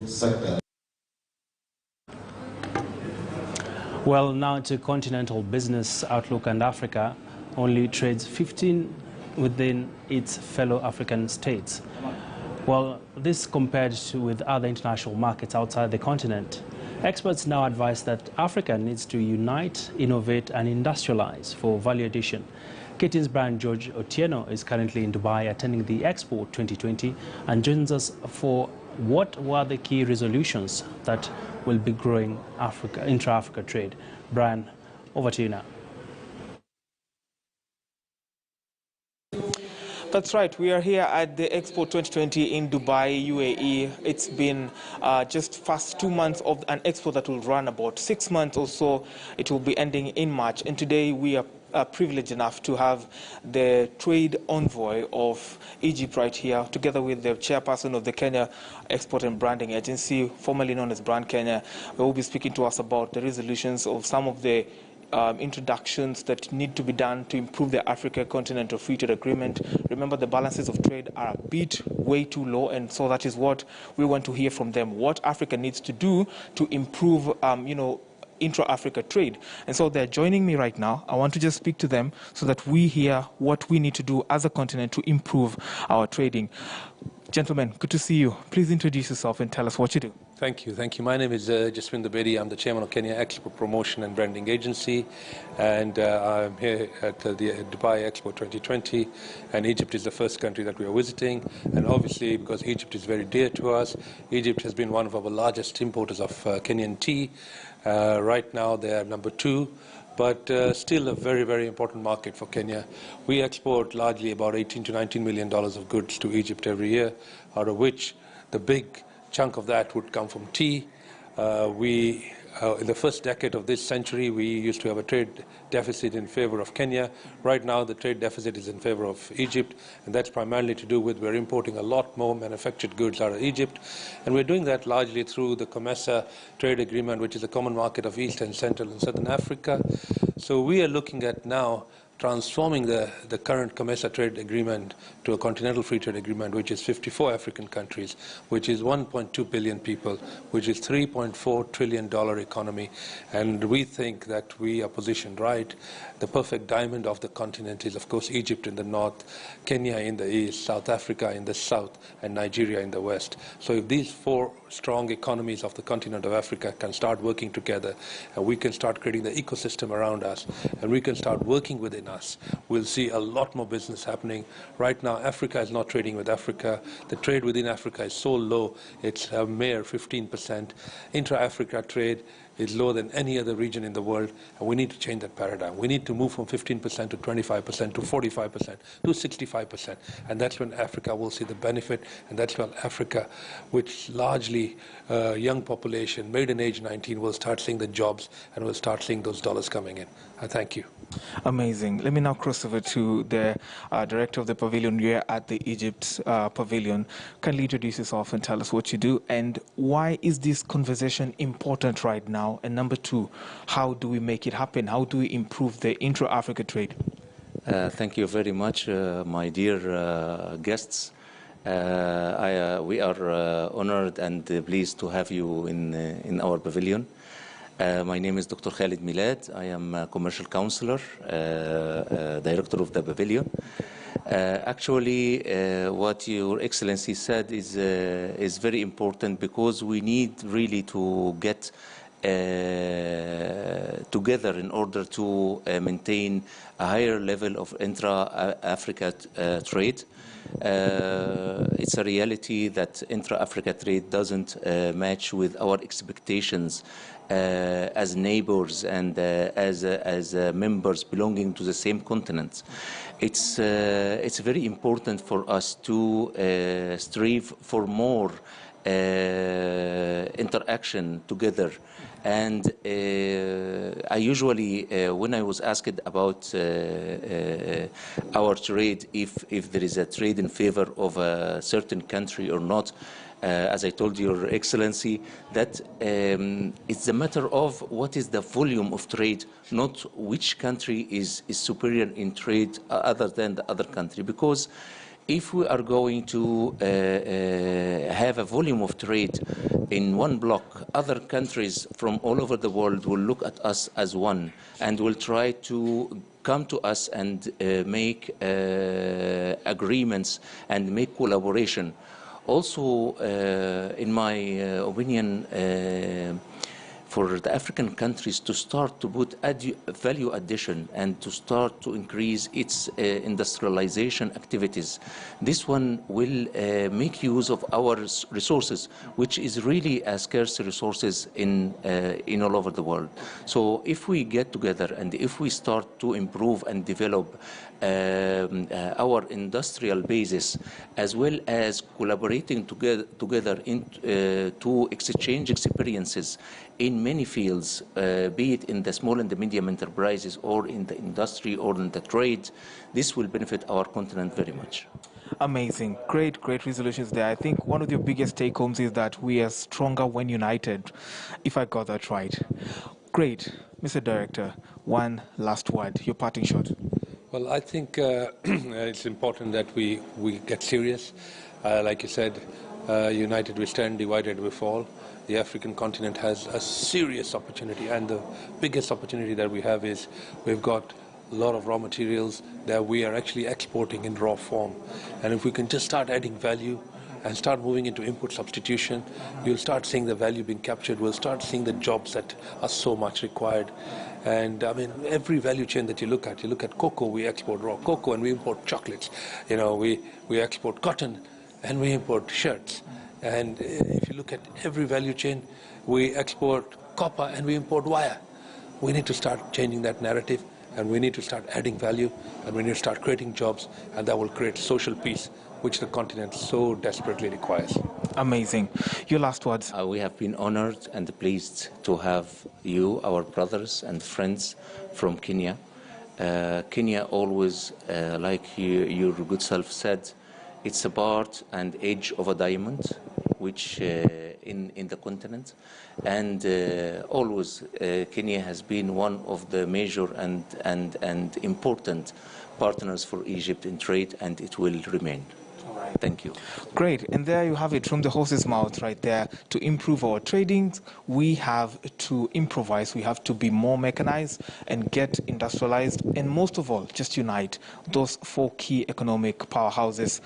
sector. Well, now to continental business outlook, and Africa only trades 15 within its fellow African states. Well, this compared with other international markets outside the continent. Experts now advise that Africa needs to unite, innovate and industrialize for value addition. KTN's Brian George Otieno is currently in Dubai attending the Expo 2020 and joins us for what were the key resolutions that will be growing intra-Africa trade. Brian, over to you now. That's right. We are here at the Expo 2020 in Dubai, UAE. It's been just first 2 months of an expo that will run about 6 months or so. It will be ending in March. And today we are privileged enough to have the trade envoy of Egypt right here, together with the chairperson of the Kenya Export and Branding Agency, formerly known as Brand Kenya. They will be speaking to us about the resolutions of some of the introductions that need to be done to improve the Africa Continental Free Trade Agreement. Remember, the balances of trade are a bit way too low, and so that is what we want to hear from them, what Africa needs to do to improve, intra-Africa trade. And so they're joining me right now. I want to just speak to them so that we hear what we need to do as a continent to improve our trading. Gentlemen, good to see you. Please introduce yourself and tell us what you do. Thank you. Thank you. My name is Jaswinder Bedi. I'm the chairman of Kenya Export Promotion and Branding Agency, and I'm here at the Dubai Expo 2020. And Egypt is the first country that we are visiting. And obviously, because Egypt is very dear to us, Egypt has been one of our largest importers of Kenyan tea. Right now, they are number 2. But still a very, very important market for Kenya. We export largely about $18 to $19 million of goods to Egypt every year, out of which the big chunk of that would come from tea. In the first decade of this century, we used to have a trade deficit in favor of Kenya. Right now, the trade deficit is in favor of Egypt, and that's primarily to do with we're importing a lot more manufactured goods out of Egypt. And we're doing that largely through the COMESA trade agreement, which is the common market of East and Central and Southern Africa. So we are looking at now transforming the current COMESA trade agreement to a continental free trade agreement, which is 54 African countries, which is 1.2 billion people, which is $3.4 trillion economy. And we think that we are positioned right. The perfect diamond of the continent is, of course, Egypt in the north, Kenya in the east, South Africa in the south, and Nigeria in the west. So if these 4 strong economies of the continent of Africa can start working together, and we can start creating the ecosystem around us, and we can start working within us, we'll see a lot more business happening. Right now, Africa is not trading with Africa. The trade within Africa is so low, it's a mere 15%. Intra-Africa trade is lower than any other region in the world, and we need to change that paradigm. We need to move from 15% to 25% to 45% to 65%, and that's when Africa will see the benefit, and that's when Africa, which largely young population, made in age 19, will start seeing the jobs and will start seeing those dollars coming in. Thank you. Amazing. Let me now cross over to the director of the pavilion. You're at the Egypt pavilion. Kindly introduce yourself and tell us what you do, and why is this conversation important right now? And number 2, how do we make it happen? How do we improve the intra-Africa trade? Thank you very much, my dear guests. We are honored and pleased to have you in our pavilion. My name is Dr. Khalid Milad. I am a commercial counselor, director of the pavilion. Actually, what Your Excellency said is very important, because we need really to get together in order to maintain a higher level of intra-Africa trade. It's a reality that intra-Africa trade doesn't match with our expectations as neighbors and as members belonging to the same continent. It's very important for us to strive for more interaction together. And I usually, when I was asked about our trade, if there is a trade in favor of a certain country or not, as I told Your Excellency, that it's a matter of what is the volume of trade, not which country is superior in trade other than the other country. Because if we are going to have a volume of trade in one block, other countries from all over the world will look at us as one and will try to come to us and make agreements and make collaboration. Also, in my opinion, for the African countries to start to put value addition and to start to increase its industrialization activities. This one will make use of our resources, which is really a scarce resources in all over the world. So if we get together and if we start to improve and develop our industrial basis, as well as collaborating together to exchange experiences in many fields, be it in the small and the medium enterprises or in the industry or in the trade, this will benefit our continent very much. Amazing. Great resolutions there. I think one of your biggest take-homes is that we are stronger when united, if I got that right. Great. Mr. Director, one last word, your parting shot. Well, I think it's important that we get serious. Like you said, united we stand, divided we fall. The African continent has a serious opportunity, and the biggest opportunity that we have is we've got a lot of raw materials that we are actually exporting in raw form. And if we can just start adding value and start moving into input substitution, you'll start seeing the value being captured. We'll start seeing the jobs that are so much required. And I mean, every value chain that you look at cocoa, we export raw cocoa and we import chocolates. You know, we export cotton and we import shirts. And if you look at every value chain, we export copper and we import wire. We need to start changing that narrative, and we need to start adding value, and we need to start creating jobs, and that will create social peace, which the continent so desperately requires. Amazing. Your last words. We have been honored and pleased to have you, our brothers and friends from Kenya. Kenya always, like your good self said, it's a part and edge of a diamond, which in the continent, and always Kenya has been one of the major and important partners for Egypt in trade, and it will remain. Thank you. Great. And there you have it from the horse's mouth right there. To improve our trading, we have to improvise. We have to be more mechanized and get industrialized. And most of all, just unite those 4 key economic powerhouses.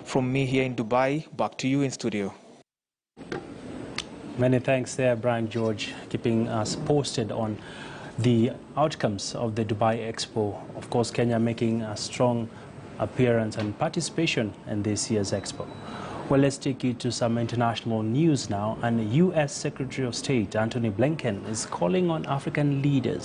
From me here in Dubai, back to you in studio. Many thanks there, Brian George, keeping us posted on the outcomes of the Dubai Expo. Of course, Kenya making a strong appearance and participation in this year's Expo. Well, let's take you to some international news now. And U.S. Secretary of State Antony Blinken is calling on African leaders